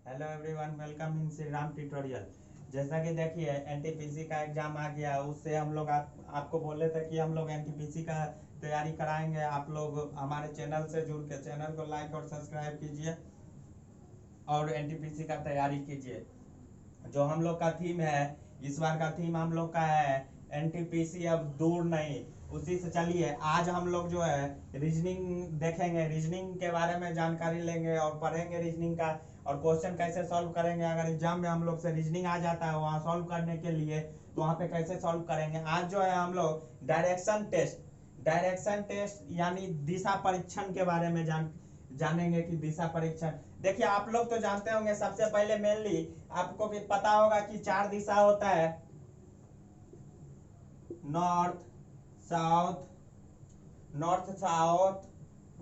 Hello everyone, welcome in Shri Ram tutorial. जैसा कि देखिए एनटीपीसी का एग्जाम आ गया, उससे हम लोग आपको बोले थे कि हम लोग एनटीपीसी का तैयारी कराएंगे। आप लोग हमारे चैनल से जुड़ के चैनल को लाइक और सब्सक्राइब कीजिए और एनटीपीसी का तैयारी कीजिए। जो हम लोग का थीम है, इस बार का थीम हम लोग का है एनटीपीसी अब दूर नहीं। उसी से चलिए आज हम लोग जो है रीजनिंग देखेंगे, रीजनिंग के बारे में जानकारी लेंगे और पढ़ेंगे रीजनिंग का, और क्वेश्चन कैसे सॉल्व करेंगे। अगर एग्जाम में हम लोग से रीजनिंग आ जाता है वहाँ सॉल्व करने के लिए, तो वहाँ पे कैसे सॉल्व करेंगे। आज जो है हम लोग डायरेक्शन टेस्ट यानी दिशा परीक्षण के बारे में जानेंगे कि दिशा परीक्षण। देखिए आप लोग तो जानते होंगे, सबसे पहले मेनली आपको भी पता होगा कि 4 दिशा होता है, नॉर्थ साउथ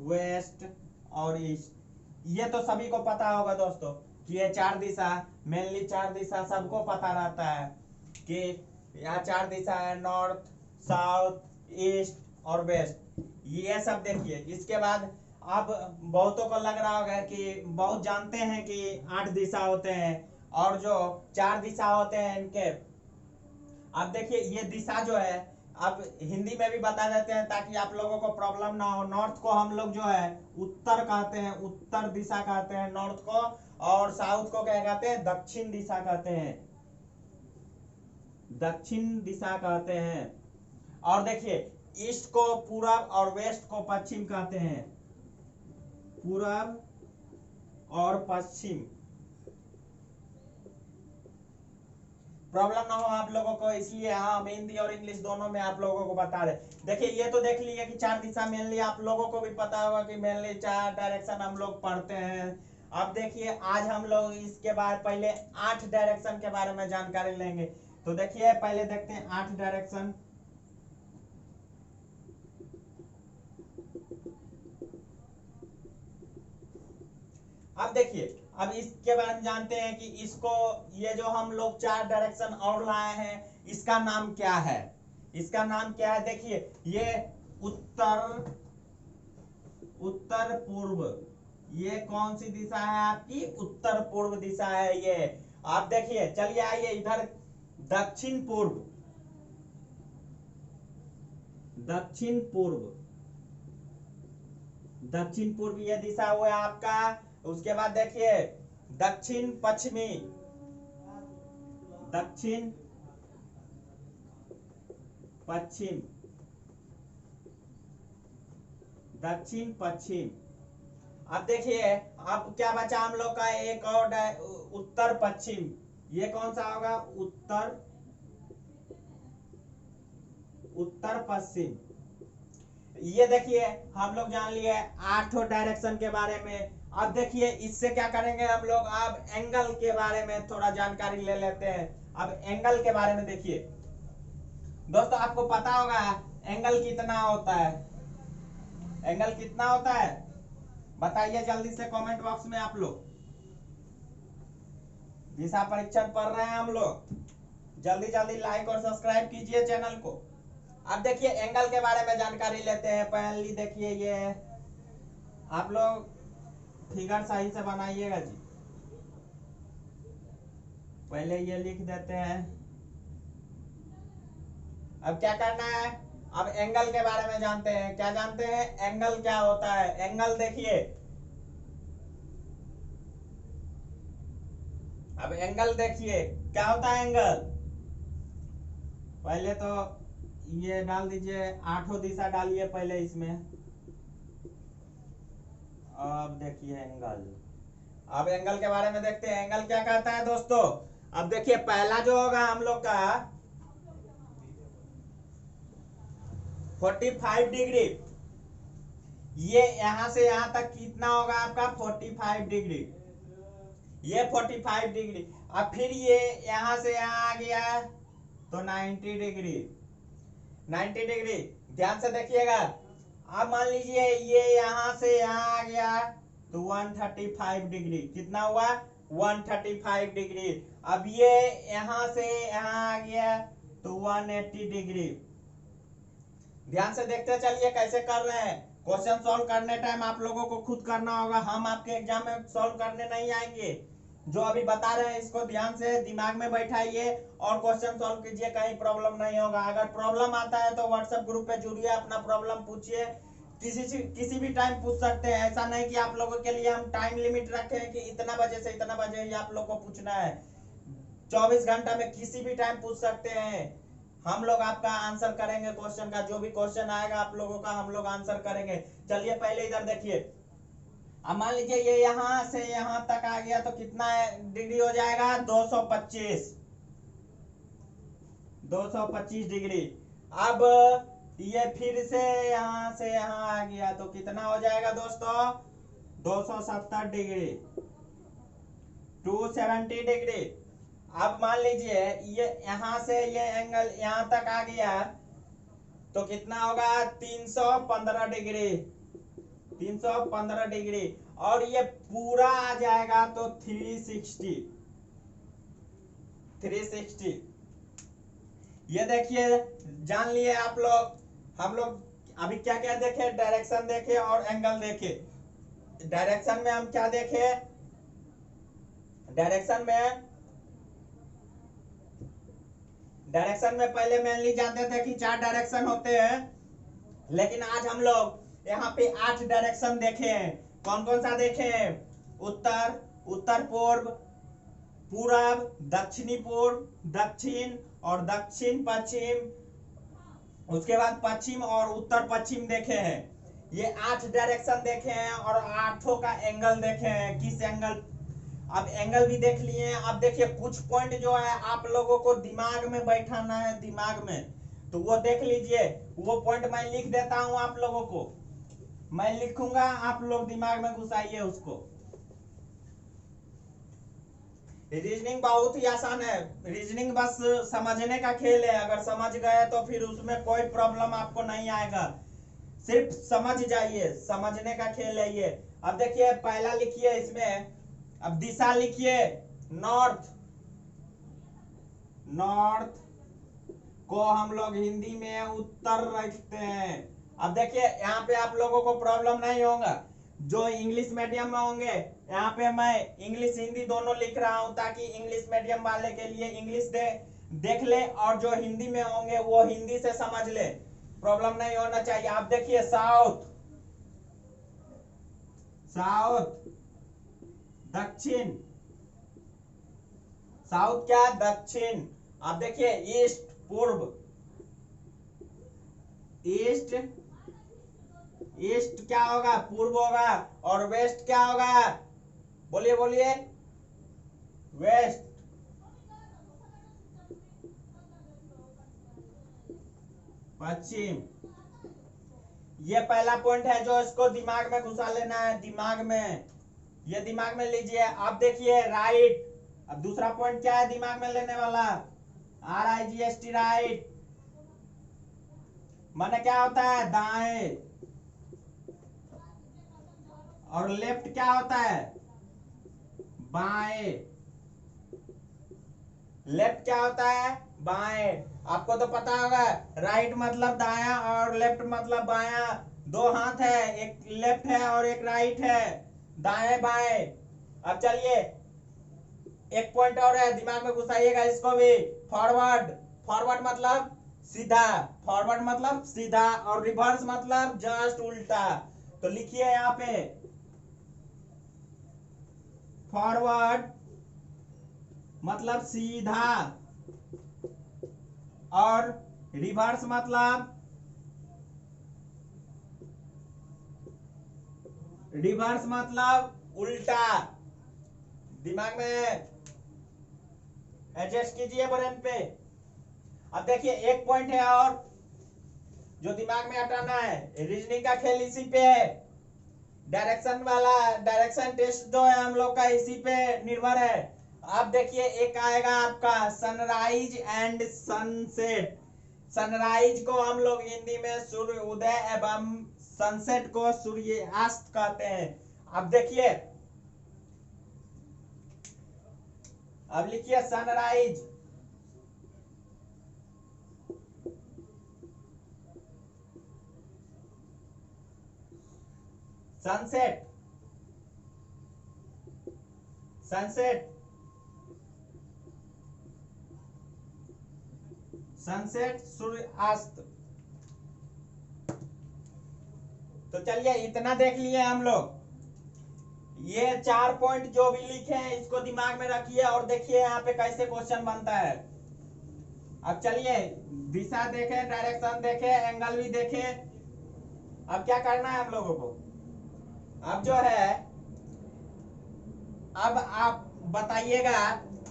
वेस्ट और ईस्ट। ये तो सभी को पता होगा दोस्तों कि ये 4 दिशा, मेनली 4 दिशा सबको पता रहता है कि यहाँ 4 दिशा है, नॉर्थ साउथ ईस्ट और वेस्ट। ये सब देखिए। इसके बाद अब बहुतों को लग रहा होगा कि बहुत जानते हैं कि 8 दिशा होते हैं और जो 4 दिशा होते हैं इनके। अब देखिए ये दिशा जो है अब हिंदी में भी बता देते हैं ताकि आप लोगों को प्रॉब्लम ना हो। नॉर्थ को हम लोग जो है उत्तर कहते हैं, उत्तर दिशा कहते हैं नॉर्थ को, और साउथ को क्या कहते हैं, दक्षिण दिशा कहते हैं, दक्षिण दिशा कहते हैं। और देखिए ईस्ट को पूरब और वेस्ट को पश्चिम कहते हैं, पूरब और पश्चिम। प्रॉब्लम ना हो आप लोगों को, इसलिए हम हिंदी और इंग्लिश दोनों में आप लोगों को बता रहे। देखिए ये तो देख लिए कि 4 दिशा मेनली आप लोगों को भी पता होगा कि मेनली 4 डायरेक्शन हम लोग पढ़ते हैं। अब देखिए आज हम लोग इसके बाद पहले 8 डायरेक्शन के बारे में जानकारी लेंगे। तो देखिए पहले देखते हैं 8 डायरेक्शन। अब देखिए अब इसके बारे में जानते हैं कि इसको, ये जो हम लोग 4 डायरेक्शन और लाए हैं, इसका नाम क्या है, इसका नाम क्या है। देखिए ये उत्तर पूर्व, ये कौन सी दिशा है आपकी, उत्तर पूर्व दिशा है ये। आप देखिए, चलिए आइए इधर, दक्षिण पूर्व, दक्षिण पूर्व, दक्षिण पूर्व ये दिशा हुआ आपका। उसके बाद देखिए दक्षिण पश्चिमी, दक्षिण पश्चिम, दक्षिण पश्चिम। अब देखिए अब क्या बचा हम लोग का, एक और उत्तर पश्चिम। ये कौन सा होगा, उत्तर पश्चिम। ये देखिए हम लोग जान लिए 8 डायरेक्शन के बारे में। अब देखिए इससे क्या करेंगे हम लोग, अब एंगल के बारे में थोड़ा जानकारी ले लेते हैं। अब एंगल के बारे में देखिए दोस्तों, आपको पता होगा एंगल कितना होता है, एंगल कितना होता है बताइए जल्दी से कमेंट बॉक्स में। आप लोग दिशा परीक्षण पढ़ रहे हैं हम लोग, जल्दी जल्दी लाइक और सब्सक्राइब कीजिए चैनल को। अब देखिए एंगल के बारे में जानकारी लेते हैं। पहली देखिए ये आप लोग फिगर सही से बनाइएगा जी, पहले ये लिख देते हैं। अब क्या करना है, अब एंगल के बारे में जानते हैं। क्या जानते हैं, एंगल क्या होता है। एंगल देखिए, अब एंगल देखिए क्या होता है एंगल। पहले तो ये डाल दीजिए, 8 दिशा डालिए पहले इसमें। अब देखिए एंगल, अब एंगल के बारे में देखते हैं एंगल क्या कहता है दोस्तों। अब देखिए पहला जो होगा हम लोग का 45 डिग्री, ये यहां से यहां तक कितना होगा आपका 45 डिग्री, ये 45 डिग्री। अब फिर ये यहां से यहां आ गया तो 90 डिग्री, 90 डिग्री। ध्यान से देखिएगा। अब मान लीजिए ये यहां से यहां आ गया तो 135 डिग्री, कितना हुआ 135 डिग्री। अब ये यहां से यहां आ गया तो 180 डिग्री। ध्यान से देखते चलिए कैसे कर रहे हैं। क्वेश्चन सॉल्व करने टाइम आप लोगों को खुद करना होगा, हम आपके एग्जाम में सॉल्व करने नहीं आएंगे। जो अभी बता रहे हैं इसको ध्यान से दिमाग में बैठाइए और क्वेश्चन सॉल्व कीजिए, कहीं प्रॉब्लम नहीं होगा। अगर प्रॉब्लम आता है तो व्हाट्सएप ग्रुप पे जुड़िए, अपना प्रॉब्लम पूछिए, किसी भी टाइम पूछ सकते हैं। ऐसा नहीं कि आप लोगों के लिए हम टाइम लिमिट रखे हैं कि इतना बजे से इतना बजे ही आप लोग को पूछना है। 24 घंटा में किसी भी टाइम पूछ सकते हैं, हम लोग आपका आंसर करेंगे। क्वेश्चन का जो भी क्वेश्चन आएगा आप लोगों का हम लोग आंसर करेंगे। चलिए पहले इधर देखिए, अब मान लीजिए ये यहां से यहां तक आ गया तो कितना डिग्री हो जाएगा, 225 डिग्री। अब ये फिर से यहां से यहां आ गया तो कितना हो जाएगा दोस्तों, 270 डिग्री, 270 डिग्री। अब मान लीजिए ये यहां से ये एंगल यहां तक आ गया तो कितना होगा, 315 डिग्री, 315 डिग्री। और ये पूरा आ जाएगा तो 360। ये देखिए, जान लिए आप लोग। हम लोग अभी क्या क्या देखे, डायरेक्शन देखे और एंगल देखे। डायरेक्शन में हम क्या देखे, डायरेक्शन में पहले मेनली जानते थे कि 4 डायरेक्शन होते हैं, लेकिन आज हम लोग यहाँ पे 8 डायरेक्शन देखे हैं। कौन कौन सा देखे हैं, उत्तर पूर्व, पूरब, दक्षिणी पूर्व, दक्षिण और दक्षिण पश्चिम, उसके बाद पश्चिम और उत्तर पश्चिम देखे हैं। ये 8 डायरेक्शन देखे हैं और 8 का एंगल देखे हैं, किस एंगल। अब एंगल भी देख लिए। अब देखिए कुछ पॉइंट जो है आप लोगों को दिमाग में बैठाना है, दिमाग में, तो वो देख लीजिए। वो पॉइंट मैं लिख देता हूं आप लोगों को, मैं लिखूंगा, आप लोग दिमाग में घुसाइए उसको। रीजनिंग बहुत ही आसान है, रीजनिंग बस समझने का खेल है। अगर समझ गए तो फिर उसमें कोई प्रॉब्लम आपको नहीं आएगा, सिर्फ समझ जाइए, समझने का खेल है ये। अब देखिए पहला लिखिए इसमें, अब दिशा लिखिए, नॉर्थ, नॉर्थ को हम लोग हिंदी में उत्तर रखते हैं। अब देखिए यहाँ पे आप लोगों को प्रॉब्लम नहीं होगा, जो इंग्लिश मीडियम में होंगे यहाँ पे मैं इंग्लिश हिंदी दोनों लिख रहा हूं ताकि इंग्लिश मीडियम वाले के लिए इंग्लिश देख ले, और जो हिंदी में होंगे वो हिंदी से समझ ले, प्रॉब्लम नहीं होना चाहिए। आप देखिए साउथ, दक्षिण, साउथ क्या, दक्षिण। आप देखिए ईस्ट, पूर्व, ईस्ट, ईस्ट क्या होगा, पूर्व होगा। और वेस्ट क्या होगा, बोलिए बोलिए, वेस्ट, पश्चिम। ये पहला पॉइंट है जो इसको दिमाग में घुसा लेना है, दिमाग में, ये दिमाग में लीजिए। आप देखिए राइट, अब दूसरा पॉइंट क्या है दिमाग में लेने वाला, RIGHT, राइट माने क्या होता है, दाएं। और लेफ्ट क्या होता है, बाएं। लेफ्ट क्या होता है, बाएं। आपको तो पता होगा, राइट मतलब दाया और लेफ्ट मतलब बाया। दो हाथ है, एक लेफ्ट है और एक राइट है, दाएं बाएं। अब चलिए एक पॉइंट और है, दिमाग में घुसाइएगा इसको भी, फॉरवर्ड। फॉरवर्ड मतलब सीधा, फॉरवर्ड मतलब सीधा, और रिवर्स मतलब जस्ट उल्टा। तो लिखिए यहाँ पे, फॉरवर्ड मतलब सीधा और रिवर्स मतलब, रिवर्स मतलब उल्टा। दिमाग में एडजस्ट कीजिए ब्रेन पे। अब देखिए एक पॉइंट है और जो दिमाग में हटाना है, रीजनिंग का खेल इसी पे है। डायरेक्शन वाला, डायरेक्शन टेस्ट जो है हम लोग का इसी पे निर्भर है। आप देखिए एक आएगा आपका सनराइज एंड सनसेट। सनराइज को हम लोग हिंदी में सूर्य उदय एवं सनसेट को सूर्यास्त कहते हैं। अब देखिए, अब लिखिए सनराइज, सनसेट, सनसेट सनसेट सूर्यास्त। तो चलिए इतना देख लिए हम लोग। ये 4 पॉइंट जो भी लिखे हैं इसको दिमाग में रखिए और देखिए यहाँ पे कैसे क्वेश्चन बनता है। अब चलिए दिशा देखे, डायरेक्शन देखे, एंगल भी देखे। अब क्या करना है हम लोगों को, अब जो है, अब आप बताइएगा,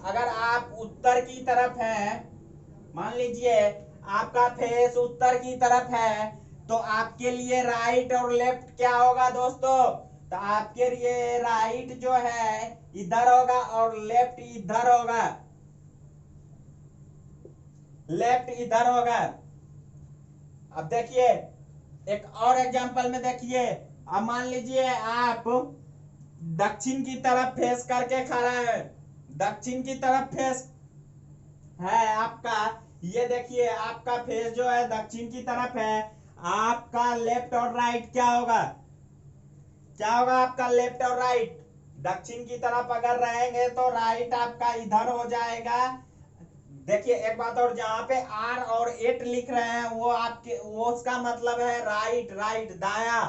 अगर आप उत्तर की तरफ है, मान लीजिए आपका फेस उत्तर की तरफ है, तो आपके लिए राइट और लेफ्ट क्या होगा दोस्तों? तो आपके लिए राइट जो है इधर होगा और लेफ्ट इधर होगा, लेफ्ट इधर होगा। अब देखिए एक और एग्जांपल में देखिए, अब मान लीजिए आप दक्षिण की तरफ फेस करके खड़ा है, दक्षिण की तरफ फेस है आपका, ये देखिए आपका फेस जो है दक्षिण की तरफ है। आपका लेफ्ट और राइट क्या होगा, क्या होगा आपका लेफ्ट और राइट? दक्षिण की तरफ अगर रहेंगे तो राइट आपका इधर हो जाएगा। देखिए एक बात और, जहां पे आर और 8 लिख रहे हैं वो आपके, वो उसका मतलब है राइट, राइट दाया।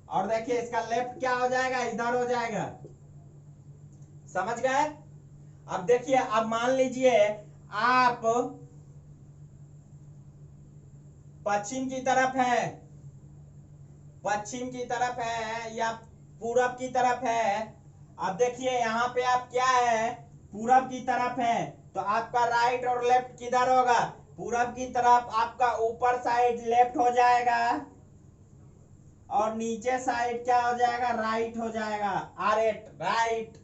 और देखिए इसका लेफ्ट क्या हो जाएगा, इधर हो जाएगा। समझ गए? अब देखिए, अब मान लीजिए आप पश्चिम की तरफ है, पश्चिम की तरफ है या पूरब की तरफ है। अब देखिए यहाँ पे आप क्या है, पूरब की तरफ है, तो आपका राइट और लेफ्ट किधर होगा? पूरब की तरफ आपका ऊपर साइड लेफ्ट हो जाएगा और नीचे साइड क्या हो जाएगा, राइट हो जाएगा। R8 right.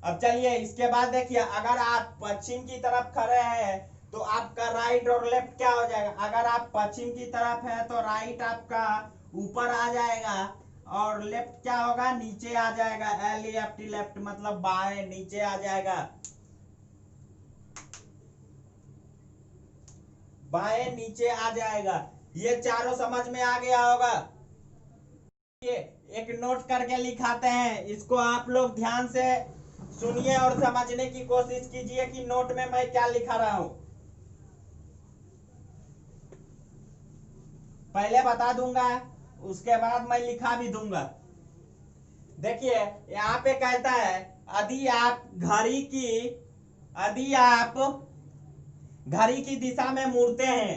अब चलिए इसके बाद देखिए, अगर आप पश्चिम की तरफ खड़े हैं तो आपका राइट और लेफ्ट क्या हो जाएगा? अगर आप पश्चिम की तरफ है तो राइट आपका ऊपर आ जाएगा और लेफ्ट क्या होगा, नीचे आ जाएगा। LEFT लेफ्ट मतलब बाएं, नीचे आ जाएगा, बाएं नीचे आ जाएगा। ये चारों समझ में आ गया होगा। ये एक नोट करके लिखाते हैं, इसको आप लोग ध्यान से सुनिए और समझने की कोशिश कीजिए कि नोट में मैं क्या लिखा रहा हूं। पहले बता दूंगा, उसके बाद मैं लिखा भी दूंगा। देखिए यहाँ पे कहता है, यदि आप घड़ी की, यदि आप घड़ी की दिशा में मुड़ते हैं,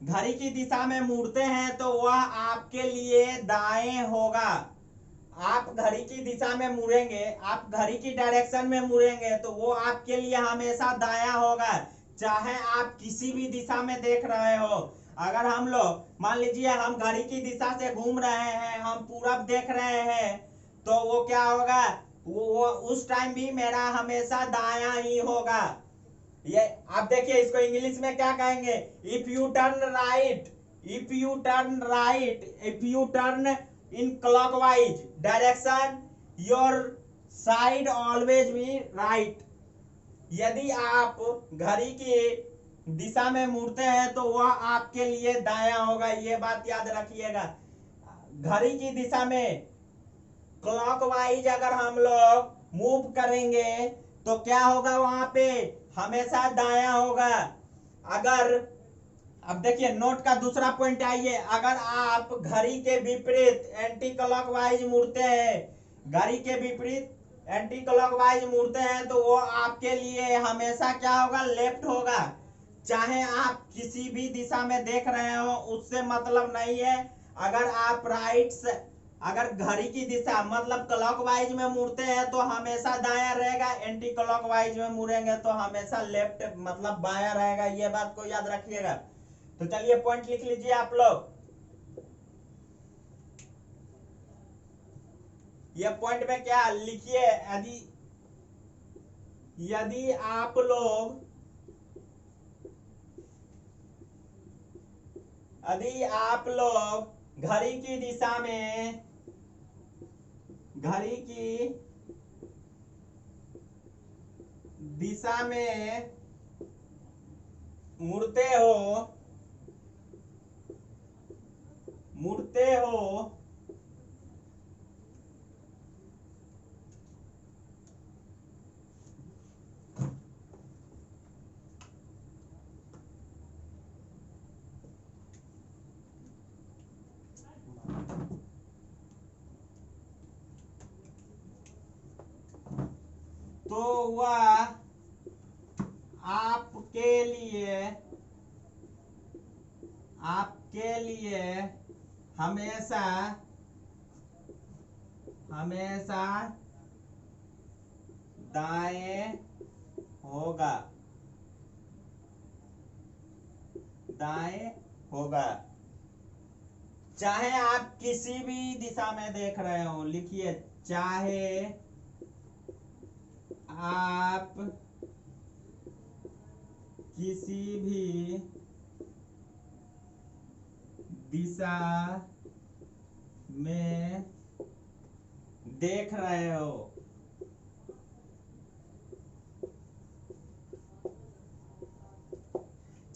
घड़ी की दिशा में मुड़ते हैं तो वह आपके लिए दाएं होगा। आप घड़ी की दिशा में मुड़ेंगे, आप घड़ी की डायरेक्शन में मुड़ेंगे तो वो आपके लिए हमेशा दाया होगा, चाहे आप किसी भी दिशा में देख रहे हो। अगर हम लोग मान लीजिए हम घड़ी की दिशा से घूम रहे हैं, हम पूरब देख रहे हैं, तो वो क्या होगा, वो उस टाइम भी मेरा हमेशा दाया ही होगा। ये आप देखिए इसको इंग्लिश में क्या कहेंगे, if U turn right, if U turn right, if U turn in clockwise direction, your side always be right. यदि आप घड़ी की दिशा में मुड़ते हैं तो वह आपके लिए दाया होगा, ये बात याद रखिएगा। घड़ी की दिशा में क्लॉकवाइज अगर हम लोग मूव करेंगे तो क्या होगा, वहां पे हमेशा दाया होगा। अगर, अब देखिए नोट का दूसरा पॉइंट आइए, अगर आप घड़ी के विपरीत एंटी क्लॉकवाइज मुड़ते हैं, घड़ी के विपरीत एंटी क्लॉकवाइज मुड़ते हैं तो वो आपके लिए हमेशा क्या होगा, लेफ्ट होगा। चाहे आप किसी भी दिशा में देख रहे हो उससे मतलब नहीं है। अगर आप राइट से, अगर घड़ी की दिशा मतलब क्लॉकवाइज में मुड़ते हैं तो हमेशा दाया रहेगा, एंटी क्लॉकवाइज में मुड़ेंगे तो हमेशा लेफ्ट मतलब बाया रहेगा, ये बात को याद रखिएगा। तो चलिए पॉइंट लिख लीजिए आप लोग। ये पॉइंट में क्या लिखिए, यदि, यदि आप लोग, यदि आप लोग घड़ी की दिशा में, घड़ी की दिशा में मुड़ते हो, मुड़ते हो तो वह आपके लिए हमेशा दाएं होगा, चाहे आप किसी भी दिशा में देख रहे हो। लिखिए, चाहे आप किसी भी दिशा में देख रहे हो,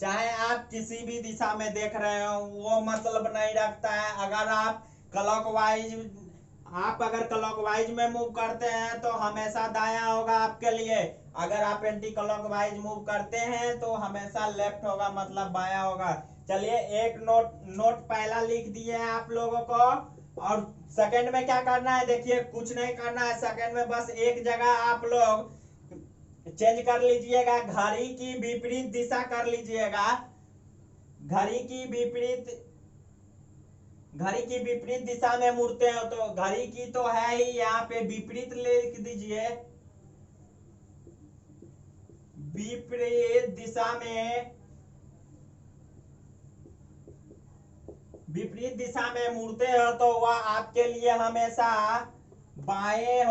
चाहे आप किसी भी दिशा में देख रहे हो, वो मतलब नहीं रखता है। अगर आप क्लॉकवाइज में मूव करते हैं तो हमेशा दायां होगा आपके लिए। अगर आप एंटी क्लॉकवाइज मूव करते हैं तो हमेशा लेफ्ट होगा, मतलब बायां होगा। चलिए, एक नोट पहला लिख दिए हैं आप लोगों को। और सेकंड में क्या करना है, देखिए, कुछ नहीं करना है। सेकंड में बस एक जगह आप लोग चेंज कर लीजिएगा, घड़ी की विपरीत दिशा कर लीजिएगा। घड़ी की विपरीत दिशा में मुड़ते हो तो घड़ी की तो है ही, यहाँ पे विपरीत लिख दीजिए। विपरीत दिशा में मुड़ते हो तो वह आपके लिए हमेशा बाएं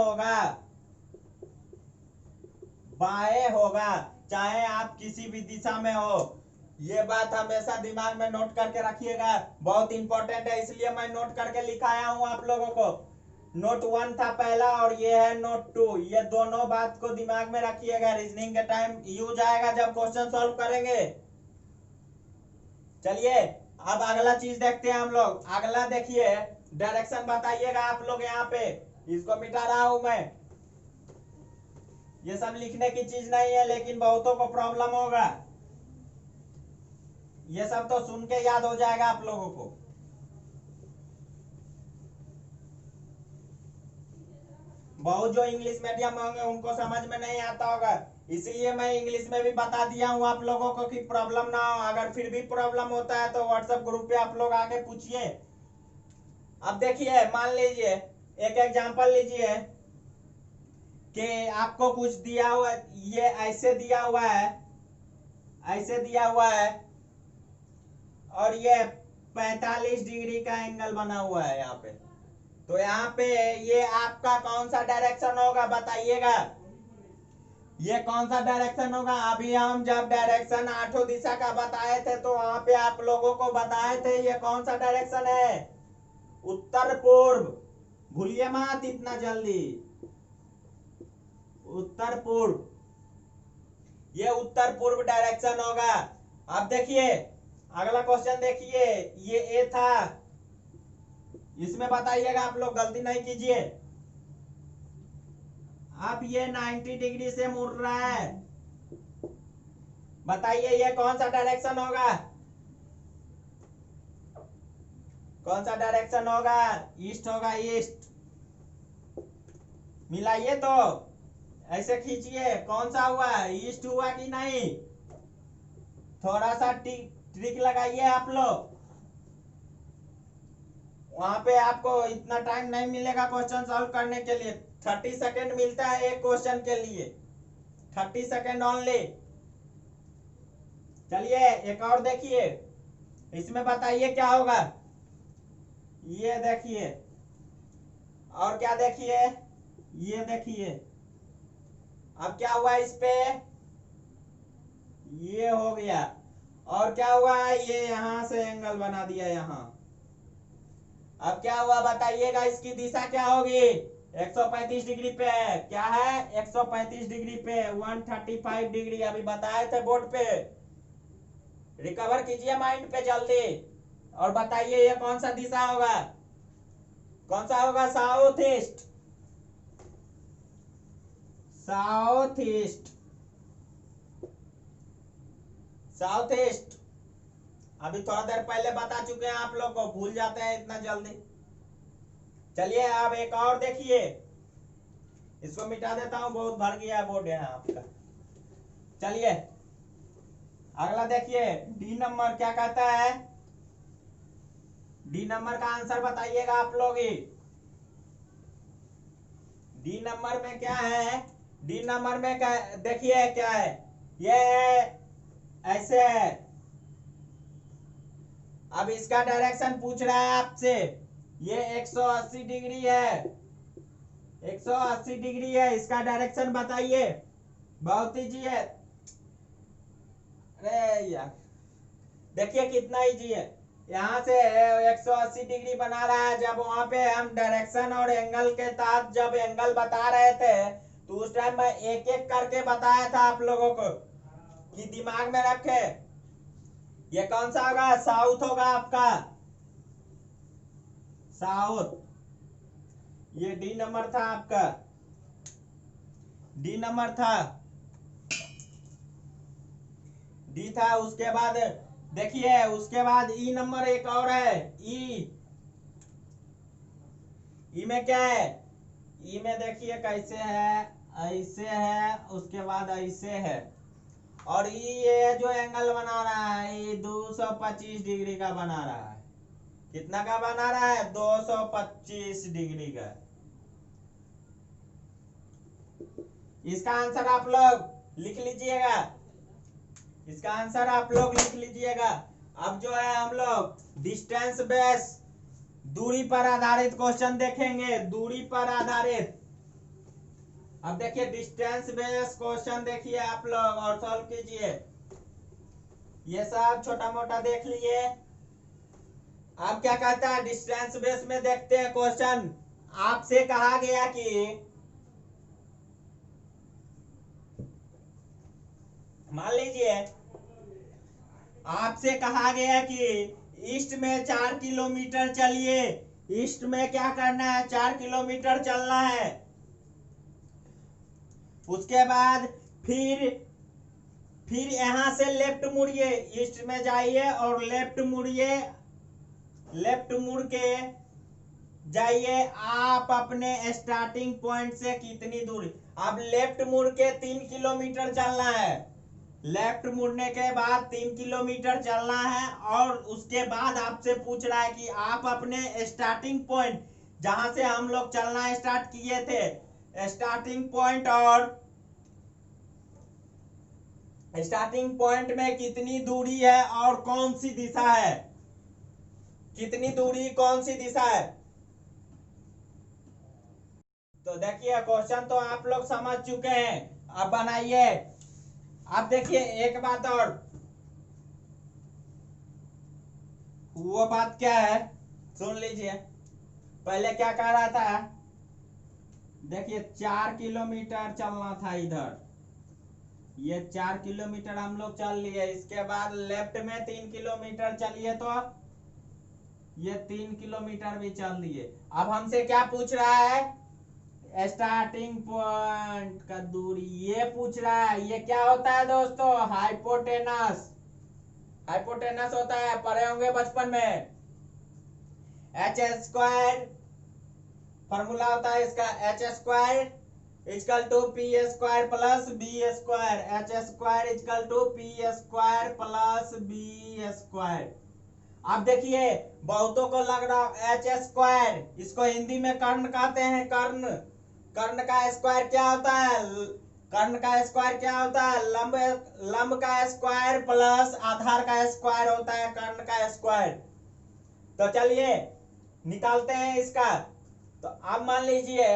होगा, चाहे आप किसी भी दिशा में हो। ये बात हमेशा दिमाग में नोट करके रखिएगा, बहुत इंपॉर्टेंट है, इसलिए मैं नोट करके लिखाया हूं आप लोगों को। नोट 1 था पहला और ये है नोट 2। ये दोनों बात को दिमाग में रखिएगा, रीजनिंग के टाइम यूज आएगा जब क्वेश्चन सॉल्व करेंगे। चलिए, अब अगला चीज देखते हैं हम लोग। अगला देखिए, डायरेक्शन बताइएगा आप लोग। यहाँ पे इसको मिटा रहा हूं मैं। ये सब लिखने की चीज नहीं है, लेकिन बहुतों को प्रॉब्लम होगा। ये सब तो सुन के याद हो जाएगा आप लोगों को। बहुत जो इंग्लिश मीडियम होंगे उनको समझ में नहीं आता होगा, इसलिए मैं इंग्लिश में भी बता दिया हूं आप लोगों को कि प्रॉब्लम ना हो। अगर फिर भी प्रॉब्लम होता है तो व्हाट्सएप ग्रुप पे आप लोग आके पूछिए। अब देखिए, मान लीजिए एक एग्जांपल लीजिए कि आपको कुछ दिया हुआ, ये ऐसे दिया हुआ है और ये 45 डिग्री का एंगल बना हुआ है यहाँ पे। तो यहाँ पे ये आपका कौन सा डायरेक्शन होगा, बताइएगा। ये कौन सा डायरेक्शन होगा? अभी हम जब डायरेक्शन 8 दिशा का बताए थे तो वहां पे आप लोगों को बताए थे ये कौन सा डायरेक्शन है, उत्तर पूर्व। भूलिए मत इतना जल्दी, उत्तर पूर्व, ये उत्तर पूर्व डायरेक्शन होगा। अब देखिए अगला क्वेश्चन, देखिए ये ए था, इसमें बताइएगा, आप लोग गलती नहीं कीजिए। अब ये 90 डिग्री से मुड़ रहा है, बताइए ये कौन सा डायरेक्शन होगा? कौन सा डायरेक्शन होगा? ईस्ट होगा, ईस्ट। मिलाइए तो, ऐसे खींचिए, कौन सा हुआ, ईस्ट हुआ कि नहीं? थोड़ा सा ट्रिक लगाइए आप लोग। वहां पे आपको इतना टाइम नहीं मिलेगा क्वेश्चन सॉल्व करने के लिए। 30 सेकेंड मिलता है एक क्वेश्चन के लिए, 30 सेकेंड ओनली। चलिए एक और देखिए, इसमें बताइए क्या होगा। ये देखिए, और क्या देखिए, ये देखिए, अब क्या हुआ इस पे, ये हो गया। और क्या हुआ, ये यहां से एंगल बना दिया यहाँ। अब क्या हुआ बताइएगा, इसकी दिशा क्या होगी? 135 डिग्री पे है, क्या है, 135 डिग्री पे, 135 डिग्री अभी बताए थे बोर्ड पे। रिकवर कीजिए माइंड पे जल्दी और बताइए ये कौन सा दिशा होगा? कौन सा होगा? South east, south east, south east. अभी थोड़ा देर पहले बता चुके हैं आप लोग को, भूल जाते हैं इतना जल्दी। चलिए अब एक और देखिए, इसको मिटा देता हूँ, बहुत भर गया बोर्ड यहाँ आपका। चलिए अगला देखिए, डी नंबर क्या कहता है। डी नंबर का आंसर बताइएगा आप लोग ही। डी नंबर में क्या है, डी नंबर में देखिए क्या है, ये ऐसे है। अब इसका डायरेक्शन पूछ रहा है आपसे, ये 180 डिग्री है, 180 डिग्री है, इसका डायरेक्शन बताइए। बहुत इजी है। अरे यार देखिए कितना इजी है। यहाँ से 180 डिग्री बना रहा है। जब वहां पे हम डायरेक्शन और एंगल के साथ जब एंगल बता रहे थे तो उस टाइम मैं एक एक करके बताया था आप लोगों को कि दिमाग में रखे। ये कौन सा होगा, साउथ होगा आपका, साउथ। ये डी नंबर था आपका, डी नंबर था, डी था। उसके बाद देखिए, उसके बाद ई नंबर एक और है, ई। ई में क्या है, ई में देखिए कैसे है, ऐसे है, उसके बाद ऐसे है। और ये जो एंगल बना रहा है ये 225 डिग्री का बना रहा है। कितना का बना रहा है, 225 डिग्री का। इसका आंसर आप लोग लिख लीजिएगा, इसका आंसर आप लोग लिख लीजिएगा। अब जो है हम लोग डिस्टेंस बेस, दूरी पर आधारित क्वेश्चन देखेंगे, दूरी पर आधारित। अब देखिए डिस्टेंस बेस क्वेश्चन देखिए आप लोग और सॉल्व कीजिए। ये सब छोटा मोटा देख लिए। अब क्या कहता है, डिस्टेंस बेस में देखते हैं क्वेश्चन। आपसे कहा गया कि मान लीजिए आपसे कहा गया कि ईस्ट में 4 किलोमीटर चलिए। ईस्ट में क्या करना है, 4 किलोमीटर चलना है। उसके बाद फिर यहां से लेफ्ट मुड़िए, ईस्ट में जाइए और लेफ्ट मुड़िए, लेफ्ट मुड़ के जाइए आप अपने स्टार्टिंग पॉइंट से कितनी दूरी। अब लेफ्ट मुड़ के 3 किलोमीटर चलना है। लेफ्ट मुड़ने के बाद 3 किलोमीटर चलना है। और उसके बाद आपसे पूछ रहा है कि आप अपने स्टार्टिंग पॉइंट, जहां से हम लोग चलना स्टार्ट किए थे, स्टार्टिंग पॉइंट और स्टार्टिंग पॉइंट में कितनी दूरी है और कौन सी दिशा है, कितनी दूरी कौन सी दिशा है। तो देखिए क्वेश्चन तो आप लोग समझ चुके हैं। अब बनाइए। अब देखिए एक बात और, वो बात क्या है सुन लीजिए। पहले क्या कह रहा था, देखिए 4 किलोमीटर चलना था इधर, ये 4 किलोमीटर हम लोग चल लिए। इसके बाद लेफ्ट में 3 किलोमीटर चलिए, तो ये 3 किलोमीटर भी चल दिए। अब हमसे क्या पूछ रहा है, स्टार्टिंग पॉइंट का दूरी ये पूछ रहा है। ये क्या होता है दोस्तों, हाइपोटेनस। हाइपोटेनस होता है, पढ़े होंगे बचपन में। एच स्क्वायर फॉर्मूला होता है इसका, H square equal to P square plus B square. H square equal to P square plus B square. अब देखिए बहुतों को लग रहा एच स्क्वायर, इसको हिंदी में कर्ण कहते हैं, कर्ण। कर्ण का स्क्वायर क्या होता है, कर्ण का स्क्वायर क्या होता है, लंब, लंब का स्क्वायर प्लस आधार का स्क्वायर होता है कर्ण का स्क्वायर। तो चलिए निकालते हैं इसका। तो अब मान लीजिए,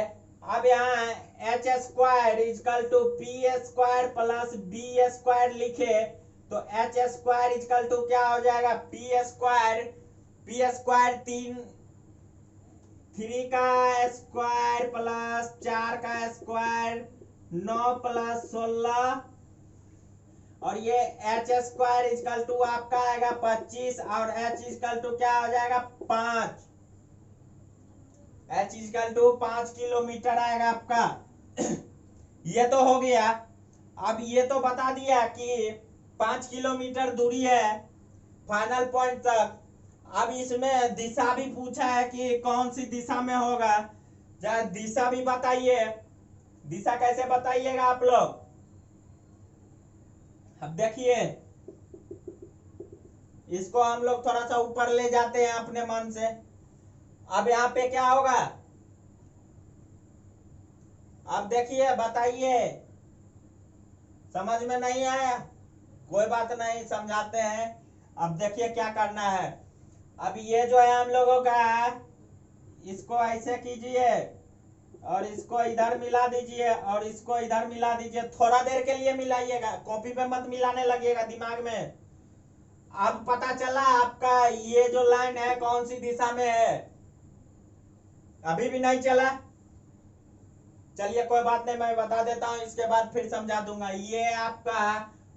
अब यहाँ H square equal to P square plus B square लिखे तो एच स्क्वायर इजकल टू क्या हो जाएगा, पी स्क्वायर। पी स्क्वायर 3 का स्क्वायर प्लस 4 का स्क्वायर 9 प्लस 16। और ये एच स्क्वायर इजकल टू आपका आएगा 25 और एच इजकल टू क्या हो जाएगा 5। एच इजकल टू 5 किलोमीटर आएगा आपका। ये तो हो गया। अब ये तो बता दिया कि 5 किलोमीटर दूरी है फाइनल पॉइंट तक। अब इसमें दिशा भी पूछा है कि कौन सी दिशा में होगा, जरा दिशा भी बताइए। दिशा कैसे बताइएगा आप लोग। अब देखिए इसको हम लोग थोड़ा सा ऊपर ले जाते हैं अपने मन से। अब यहाँ पे क्या होगा, अब देखिए बताइए, समझ में नहीं आया, कोई बात नहीं समझाते हैं। अब देखिए क्या करना है। अब ये जो है हम लोगों का, इसको ऐसे कीजिए और इसको इधर मिला दीजिए और इसको इधर मिला दीजिए। थोड़ा देर के लिए मिलाइएगा, कॉपी पे मत मिलाने लगिएगा दिमाग में। अब पता चला आपका ये जो लाइन है कौन सी दिशा में है, अभी भी नहीं चला। चलिए कोई बात नहीं, मैं बता देता हूं, इसके बाद फिर समझा दूंगा। ये आपका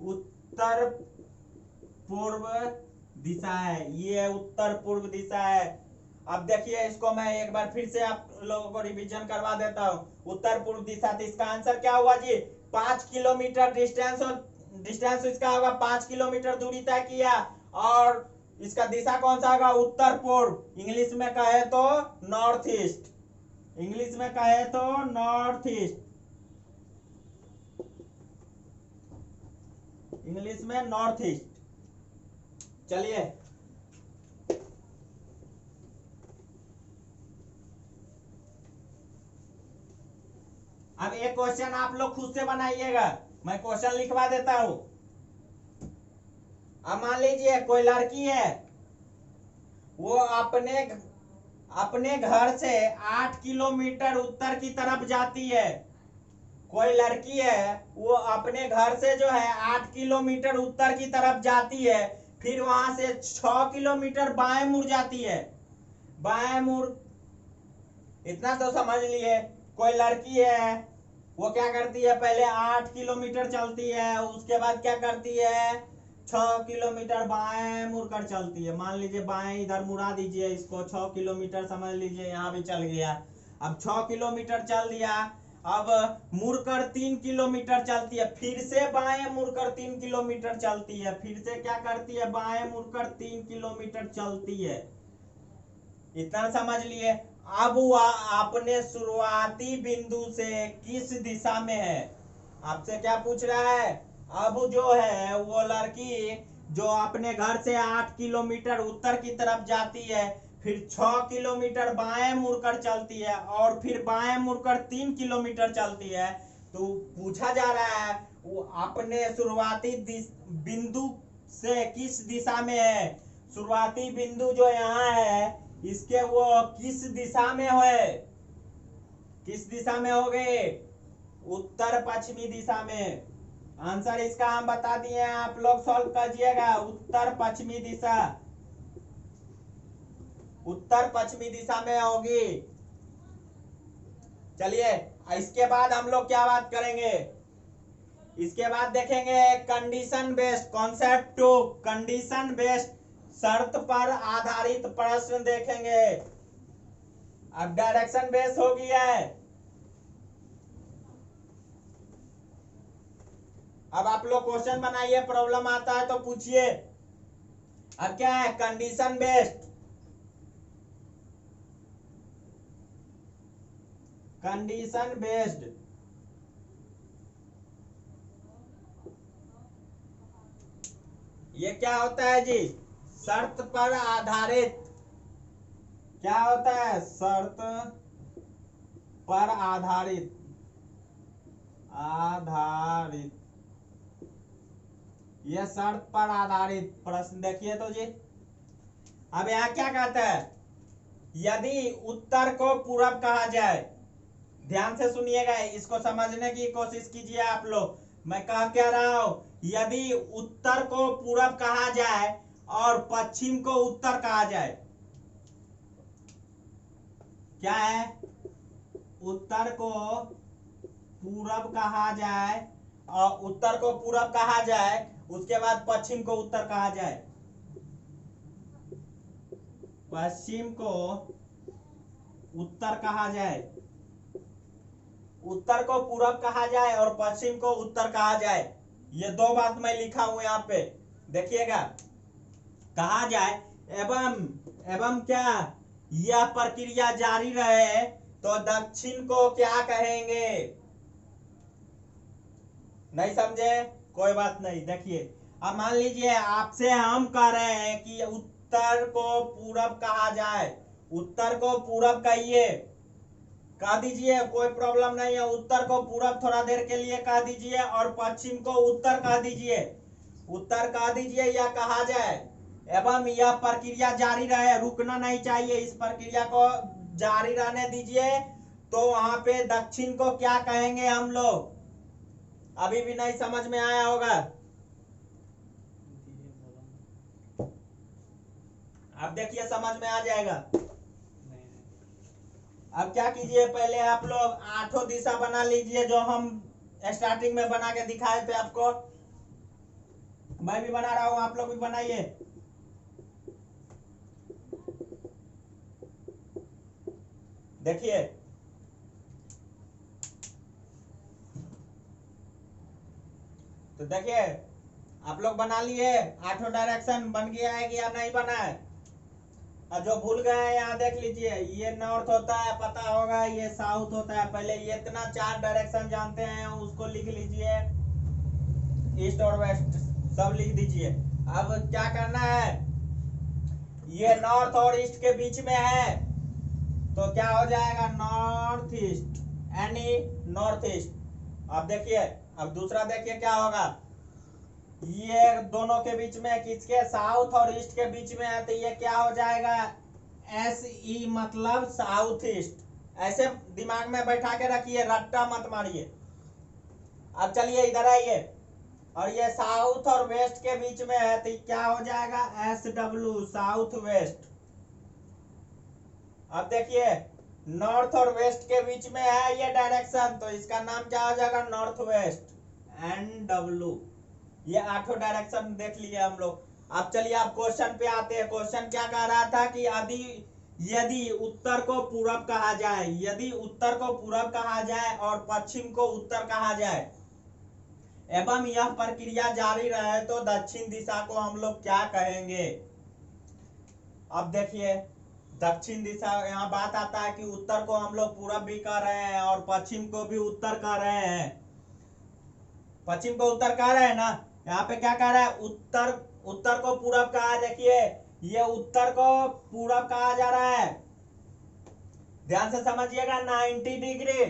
उत्तर पूर्व दिशा है, ये उत्तर पूर्व दिशा है। अब देखिए इसको मैं एक बार फिर से आप लोगों को रिवीजन करवा देता हूं। उत्तर पूर्व दिशा, तो इसका आंसर क्या हुआ जी, 5 किलोमीटर डिस्टेंस इसका होगा, 5 किलोमीटर दूरी तय किया। और इसका दिशा कौन सा होगा, उत्तर पूर्व। इंग्लिश में कहे तो नॉर्थ ईस्ट, इंग्लिश में कहे तो नॉर्थ ईस्ट, इंग्लिश में नॉर्थ ईस्ट। चलिए अब एक क्वेश्चन आप लोग खुद से बनाइएगा, मैं क्वेश्चन लिखवा देता हूं। अब मान लीजिए कोई लड़की है, वो अपने घर से 8 किलोमीटर उत्तर की तरफ जाती है। कोई लड़की है वो अपने घर से जो है 8 किलोमीटर उत्तर की तरफ जाती है, फिर वहां से 6 किलोमीटर बाएं मुड़ जाती है। बाएं मुड़, इतना तो समझ लिए। कोई लड़की है वो क्या करती है, पहले 8 किलोमीटर चलती है, उसके बाद क्या करती है, 6 किलोमीटर बाएं मुड़कर चलती है। मान लीजिए बाएं इधर मुड़ा दीजिए इसको, 6 किलोमीटर समझ लीजिए यहाँ भी चल गया। अब 6 किलोमीटर चल दिया, अब मुड़कर 3 किलोमीटर चलती है, फिर से बाएं मुड़कर 3 किलोमीटर चलती है, फिर से क्या करती है, बाएं मुड़कर 3 किलोमीटर चलती है। इतना समझ लिए। अब वह अपने शुरुआती बिंदु से किस दिशा में है, आपसे क्या पूछ रहा है। अब जो है वो लड़की जो अपने घर से 8 किलोमीटर उत्तर की तरफ जाती है, फिर 6 किलोमीटर बाएं मुड़कर चलती है और फिर बाएं मुड़कर 3 किलोमीटर चलती है। तो पूछा जा रहा है वो अपने शुरुआती बिंदु से किस दिशा में है। शुरुआती बिंदु जो यहाँ है इसके वो किस दिशा में है, किस दिशा में हो गए, उत्तर पश्चिमी दिशा में। आंसर इसका हम बता दिए, आप लोग सॉल्व कीजिएगा। उत्तर पश्चिमी दिशा, उत्तर पश्चिमी दिशा में होगी। चलिए इसके बाद हम लोग क्या बात करेंगे, इसके बाद देखेंगे condition based concept 2, condition based शर्त पर आधारित प्रश्न देखेंगे। अब डायरेक्शन बेस हो गया है। अब आप लोग क्वेश्चन बनाइए, प्रॉब्लम आता है तो पूछिए। अब क्या है, कंडीशन बेस्ड, कंडीशन बेस्ड ये क्या होता है जी, शर्त पर आधारित। क्या होता है, शर्त पर आधारित, आधारित, ये शर्त पर आधारित प्रश्न। देखिए तो जी अब यहां क्या कहता है, यदि उत्तर को पूरब कहा जाए, ध्यान से सुनिएगा, इसको समझने की कोशिश कीजिए आप लोग। मैं कह क्या रहा हूं, यदि उत्तर को पूरब कहा जाए और पश्चिम को उत्तर कहा जाए, क्या है, उत्तर को पूरब कहा जाए और उत्तर को पूरब कहा जाए, उसके बाद पश्चिम को उत्तर कहा जाए, पश्चिम को उत्तर कहा जाए, उत्तर को पूरब कहा जाए और पश्चिम को उत्तर कहा जाए। ये दो बात मैं लिखा हूं यहाँ पे, देखिएगा। कहा जाए एवं क्या यह प्रक्रिया जारी रहे तो दक्षिण को क्या कहेंगे, नहीं समझे, कोई बात नहीं। देखिए अब मान लीजिए आपसे हम कह रहे हैं कि उत्तर को पूरब कहा जाए, उत्तर को पूरब कहिए, कह दीजिए, कोई प्रॉब्लम नहीं है। उत्तर को पूरब थोड़ा देर के लिए कह दीजिए और पश्चिम को उत्तर कह दीजिए, उत्तर कह दीजिए या कहा जाए। एवं यह प्रक्रिया जारी रहे, रुकना नहीं चाहिए, इस प्रक्रिया को जारी रहने दीजिए। तो वहां पे दक्षिण को क्या कहेंगे हम लोग, अभी भी नहीं समझ में आया होगा। अब देखिए समझ में आ जाएगा। अब क्या कीजिए, पहले आप लोग आठों दिशा बना लीजिए, जो हम स्टार्टिंग में बना के दिखाए थे आपको। मैं भी बना रहा हूं, आप लोग भी बनाइए। देखिए तो देखिए आप लोग बना लिए, आठों डायरेक्शन बन गया है कि या नहीं बना है। और जो भूल गए हैं यहाँ देख लीजिए, ये नॉर्थ होता है पता होगा, ये साउथ होता है। पहले ये इतना 4 डायरेक्शन जानते हैं उसको लिख लीजिए, ईस्ट और वेस्ट सब लिख दीजिए। अब क्या करना है, ये नॉर्थ और ईस्ट के बीच में है तो क्या हो जाएगा, नॉर्थ ईस्ट, यानी नॉर्थ ईस्ट। अब देखिए, अब दूसरा देखिए क्या होगा, ये दोनों के बीच में, किसके, साउथ और ईस्ट के बीच में है, तो ये क्या हो जाएगा, एस ई, मतलब साउथ ईस्ट। ऐसे दिमाग में बैठा के रखिए, रट्टा मत मारिए। अब चलिए इधर आइए, और ये साउथ और वेस्ट के बीच में है तो क्या हो जाएगा, एस डब्ल्यू, साउथ वेस्ट। अब देखिए नॉर्थ और वेस्ट के बीच में है ये डायरेक्शन, तो इसका नाम क्या हो जाएगा, नॉर्थ वेस्ट, एन डब्ल्यू। ये आठों डायरेक्शन देख लिए हम लोग। अब चलिए आप क्वेश्चन पे आते हैं। क्वेश्चन क्या कह रहा था कि यदि उत्तर को पूरब कहा जाए, यदि उत्तर को पूरब कहा जाए और पश्चिम को उत्तर कहा जाए एवं यह प्रक्रिया जारी रहे तो दक्षिण दिशा को हम लोग क्या कहेंगे। अब देखिए दक्षिण दिशा, यहाँ बात आता है कि उत्तर को हम लोग पूरब भी कह रहे हैं और पश्चिम को भी उत्तर कह रहे हैं। पश्चिम को उत्तर कह रहे हैं ना, यहाँ पे क्या कह रहा है, उत्तर, उत्तर को पूरब कहा। देखिए ये उत्तर को पूरब कहा जा रहा है, ध्यान से समझिएगा। 90 डिग्री,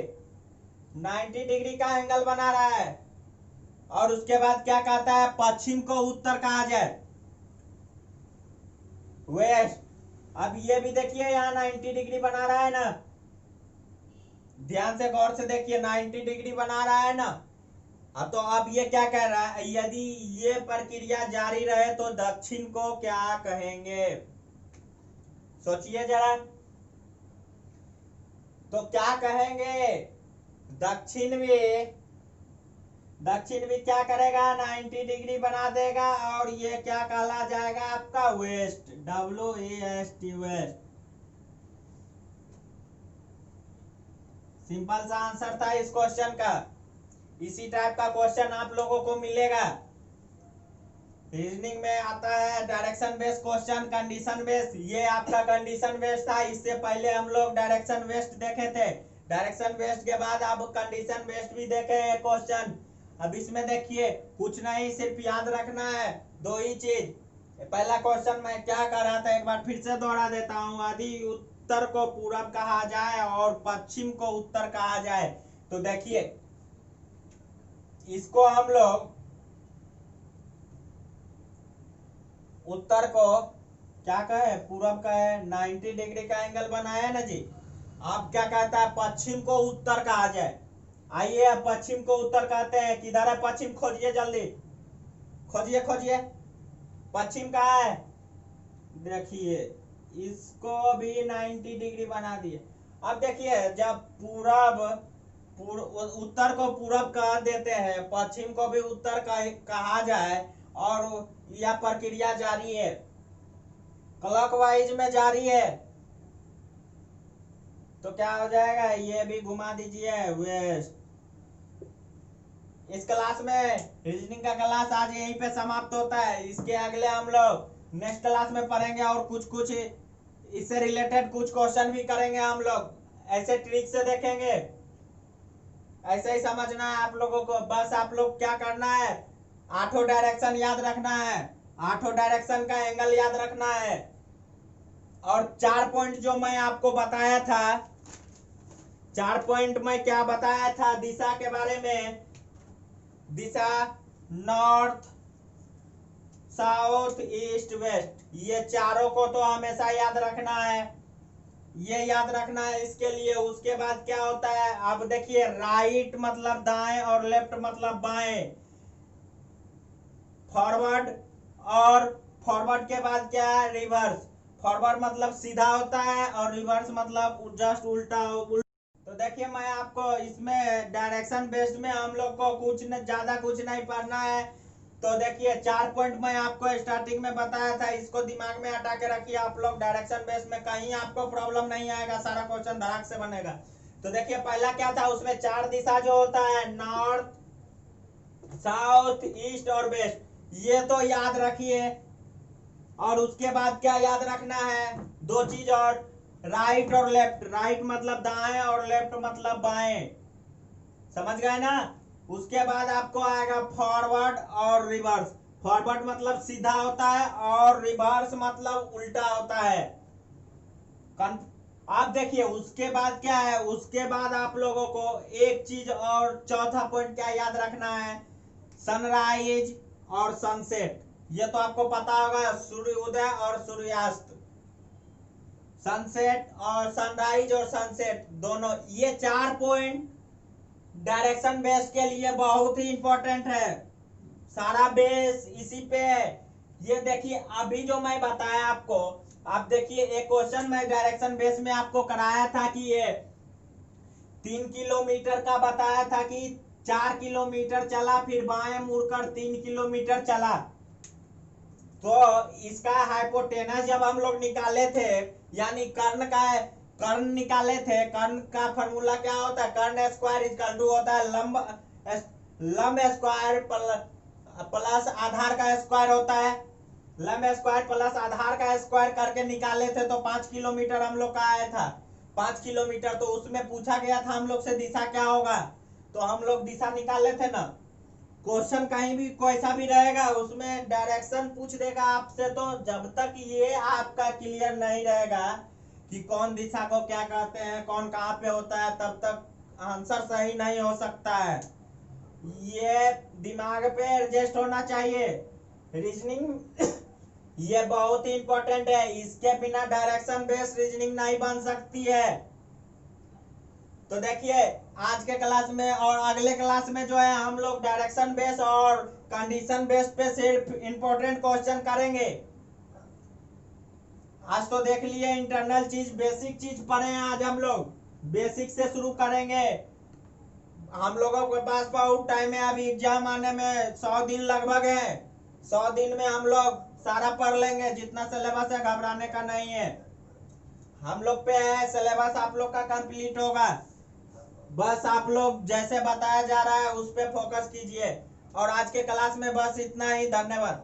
90 डिग्री का एंगल बना रहा है। और उसके बाद क्या कहता है, पश्चिम को उत्तर कहा जाए, वेस्ट। अब ये भी देखिए यहाँ 90 डिग्री बना रहा है ना, ध्यान से गौर से देखिए, 90 डिग्री बना रहा है ना। तो अब ये क्या कह रहा है, यदि ये प्रक्रिया जारी रहे तो दक्षिण को क्या कहेंगे, सोचिए जरा। तो क्या कहेंगे, दक्षिण भी क्या करेगा, 90 डिग्री बना देगा और ये क्या कहला जाएगा आपका, वेस्ट, WEST, वेस्ट। सिंपल सा आंसर था इस क्वेश्चन का। इसी टाइप का क्वेश्चन आप लोगों को मिलेगा। रीजनिंग में आता है direction based question, condition based. ये आपका कंडीशन बेस्ड था, इससे पहले हम लोग डायरेक्शन बेस्ड देखे थे। डायरेक्शन बेस्ड के बाद अब कंडीशन बेस्ड भी देखे हैं क्वेश्चन। अब इसमें देखिए कुछ नहीं, सिर्फ याद रखना है 2 ही चीज। पहला क्वेश्चन मैं क्या कर रहा था, एक बार फिर से दोहरा देता हूँ। यदि उत्तर को पूरब कहा जाए और पश्चिम को उत्तर कहा जाए तो देखिए इसको हम लोग उत्तर को क्या कहे, पूरब कहे, 90 डिग्री का एंगल बनाया ना जी। अब क्या कहता है, पश्चिम को उत्तर कहा जाए। आइए अब पश्चिम को उत्तर कहते हैं, किधर है पश्चिम, खोजिए जल्दी, खोजिए खोजिए, पश्चिम कहाँ है। देखिए इसको भी 90 डिग्री बना दिए। अब देखिए जब उत्तर को पूरब कह देते हैं, पश्चिम को भी उत्तर कहा जाए और यह प्रक्रिया जारी है, क्लॉकवाइज में जारी है, तो क्या हो जाएगा, ये भी घुमा दीजिए, वेस्ट। इस क्लास में रीजनिंग का क्लास आज यहीं पे समाप्त होता है। इसके अगले हम लोग नेक्स्ट क्लास में पढ़ेंगे और कुछ इससे रिलेटेड कुछ क्वेश्चन भी करेंगे हम लोग, ऐसे ट्रिक से देखेंगे। ऐसे ही समझना है आप लोगों को। बस आप लोग क्या करना है, 8 डायरेक्शन याद रखना है, 8 डायरेक्शन का एंगल याद रखना है। और 4 पॉइंट जो मैं आपको बताया था, 4 पॉइंट में क्या बताया था दिशा के बारे में, दिशा नॉर्थ साउथ ईस्ट वेस्ट, ये चारों को तो हमेशा याद रखना है, ये याद रखना है इसके लिए। उसके बाद क्या होता है, अब देखिए राइट मतलब दाएं और लेफ्ट मतलब बाएं, फॉरवर्ड, और फॉरवर्ड के बाद क्या है, रिवर्स। फॉरवर्ड मतलब सीधा होता है और रिवर्स मतलब जस्ट उल्टा। तो देखिए मैं आपको इसमें डायरेक्शन बेस्ड में हम लोग को ज्यादा कुछ नहीं पढ़ना है। तो देखिए 4 पॉइंट मैं आपको स्टार्टिंग में बताया था, इसको दिमाग में हटा के रखिए आप लोग। डायरेक्शन बेस्ड में कहीं आपको प्रॉब्लम नहीं आएगा, सारा क्वेश्चन धड़ाक से बनेगा। तो देखिए पहला क्या था, उसमें 4 दिशा जो होता है, नॉर्थ साउथ ईस्ट और वेस्ट, ये तो याद रखिए। और उसके बाद क्या याद रखना है, 2 चीज और, राइट और लेफ्ट। राइट मतलब दाएं और लेफ्ट मतलब बाएं, समझ गए ना। उसके बाद आपको आएगा फॉरवर्ड और रिवर्स। फॉरवर्ड मतलब सीधा होता है और रिवर्स मतलब उल्टा होता है। आप देखिए उसके बाद क्या है, उसके बाद आप लोगों को एक चीज और, चौथा पॉइंट क्या याद रखना है, सनराइज और सनसेट। ये तो आपको पता होगा, सूर्योदय और सूर्यास्त, सनसेट और सनराइज और सनसेट दोनों, ये 4 पॉइंट डायरेक्शन बेस के लिए बहुत ही इंपॉर्टेंट है। सारा बेस इसी पे है। ये देखिए अभी जो मैं बताया आपको, आप देखिए एक क्वेश्चन मैं डायरेक्शन बेस में आपको कराया था कि ये 3 किलोमीटर का बताया था कि 4 किलोमीटर चला, फिर बाएं मुड़कर 3 किलोमीटर चला। तो इसका हाइपोटेनस जब हम लोग निकाले थे, यानी कर्ण निकाले थे, कर्ण का फॉर्मूला क्या होता है, कर्ण स्क्वायर इक्वल टू होता है लंब स्क्वायर प्लस आधार का स्क्वायर होता है। लंब स्क्वायर प्लस आधार का स्क्वायर करके निकाले थे, तो 5 किलोमीटर हम लोग का आया था, 5 किलोमीटर। तो उसमें पूछा गया था हम लोग से दिशा क्या होगा, तो हम लोग दिशा निकाले थे ना। क्वेश्चन कहीं भी कैसा भी रहेगा, उसमें डायरेक्शन पूछ देगा आपसे, तो जब तक ये आपका क्लियर नहीं रहेगा कि कौन दिशा को क्या कहते हैं, कौन कहाँ पे होता है, तब तक आंसर सही नहीं हो सकता है। ये दिमाग पे एडजस्ट होना चाहिए। रीजनिंग ये बहुत ही इंपॉर्टेंट है, इसके बिना डायरेक्शन बेस्ड रीजनिंग नहीं बन सकती है। तो देखिए आज के क्लास में और अगले क्लास में जो है हम लोग डायरेक्शन बेस और कंडीशन बेस पे सिर्फ इंपॉर्टेंट क्वेश्चन करेंगे। आज तो देख लिए इंटरनल चीज, बेसिक चीज पढ़े हैं, आज हम लोग बेसिक से शुरू करेंगे। हम लोगों के पास बहुत टाइम है, अभी एग्जाम आने में 100 दिन लगभग है। 100 दिन में हम लोग सारा पढ़ लेंगे, जितना सिलेबस है घबराने का नहीं है। हम लोग पे है सिलेबस, आप लोग का कंप्लीट होगा। बस आप लोग जैसे बताया जा रहा है उस पे फोकस कीजिए। और आज के क्लास में बस इतना ही, धन्यवाद।